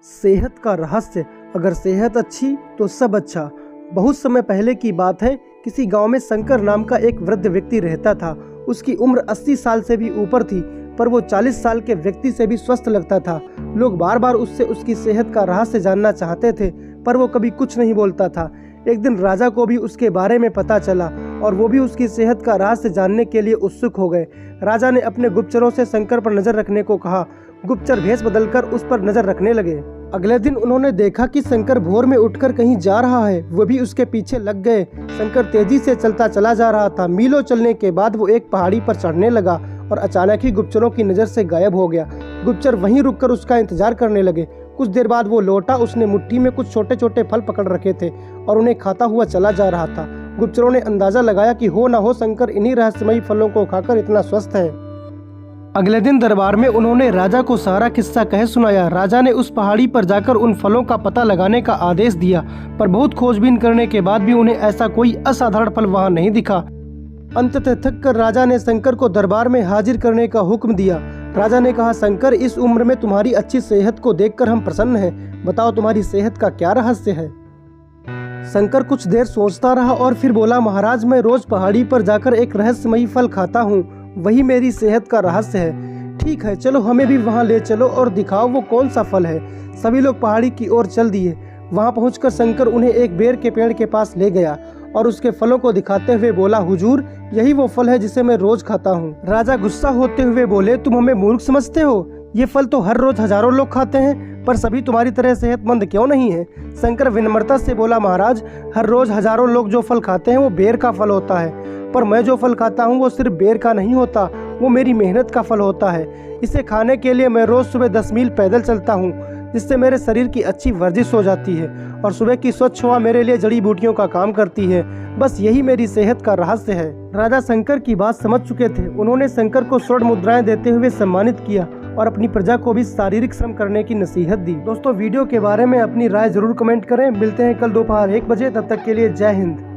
सेहत का रहस्य। अगर सेहत अच्छी तो सब अच्छा। बहुत समय पहले की बात है, किसी गांव में शंकर नाम का एक वृद्ध व्यक्ति रहता था। उसकी उम्र 80 साल से भी ऊपर थी, पर वो 40 साल के व्यक्ति से भी स्वस्थ लगता था। लोग बार बार उससे उसकी सेहत का रहस्य जानना चाहते थे, पर वो कभी कुछ नहीं बोलता था। एक दिन राजा को भी उसके बारे में पता चला और वो भी उसकी सेहत का रहस्य जानने के लिए उत्सुक हो गए। राजा ने अपने गुप्तचरों से शंकर पर नजर रखने को कहा। गुप्तचर भेष बदलकर उस पर नजर रखने लगे। अगले दिन उन्होंने देखा कि शंकर भोर में उठकर कहीं जा रहा है। वो भी उसके पीछे लग गए। शंकर तेजी से चलता चला जा रहा था। मीलों चलने के बाद वो एक पहाड़ी पर चढ़ने लगा और अचानक ही गुप्तचरों की नजर से गायब हो गया। गुप्तचर वहीं रुककर उसका इंतजार करने लगे। कुछ देर बाद वो लौटा। उसने मुट्ठी में कुछ छोटे छोटे फल पकड़ रखे थे और उन्हें खाता हुआ चला जा रहा था। गुप्तचरों ने अंदाजा लगाया कि हो ना हो शंकर इन्हीं रहस्यमयी फलों को खाकर इतना स्वस्थ है। अगले दिन दरबार में उन्होंने राजा को सारा किस्सा कह सुनाया। राजा ने उस पहाड़ी पर जाकर उन फलों का पता लगाने का आदेश दिया, पर बहुत खोजबीन करने के बाद भी उन्हें ऐसा कोई असाधारण फल वहां नहीं दिखा। अंततः थक कर राजा ने शंकर को दरबार में हाजिर करने का हुक्म दिया। राजा ने कहा, शंकर, इस उम्र में तुम्हारी अच्छी सेहत को देखकर हम प्रसन्न हैं। बताओ तुम्हारी सेहत का क्या रहस्य है। शंकर कुछ देर सोचता रहा और फिर बोला, महाराज, मैं रोज पहाड़ी पर जाकर एक रहस्यमयी फल खाता हूँ। वही मेरी सेहत का रहस्य है। ठीक है, चलो हमें भी वहाँ ले चलो और दिखाओ वो कौन सा फल है। सभी लोग पहाड़ी की ओर चल दिए। वहाँ पहुंचकर शंकर उन्हें एक बेर के पेड़ के पास ले गया और उसके फलों को दिखाते हुए बोला, हुजूर, यही वो फल है जिसे मैं रोज खाता हूँ। राजा गुस्सा होते हुए बोले, तुम हमें मूर्ख समझते हो? ये फल तो हर रोज हजारों लोग खाते हैं, पर सभी तुम्हारी तरह सेहतमंद क्यों नहीं है? शंकर विनम्रता से बोला, महाराज, हर रोज हजारों लोग जो फल खाते हैं वो बेर का फल होता है, पर मैं जो फल खाता हूँ वो सिर्फ बेर का नहीं होता, वो मेरी मेहनत का फल होता है। इसे खाने के लिए मैं रोज सुबह 10 मील पैदल चलता हूँ, जिससे मेरे शरीर की अच्छी वर्जिश हो जाती है और सुबह की स्वच्छ हवा मेरे लिए जड़ी बूटियों का काम करती है। बस यही मेरी सेहत का रहस्य है। राजा शंकर की बात समझ चुके थे। उन्होंने शंकर को स्वर्ण मुद्राएं देते हुए सम्मानित किया और अपनी प्रजा को भी शारीरिक श्रम करने की नसीहत दी। दोस्तों, वीडियो के बारे में अपनी राय जरूर कमेंट करें। मिलते हैं कल दोपहर 1 बजे। तब तक के लिए जय हिंद।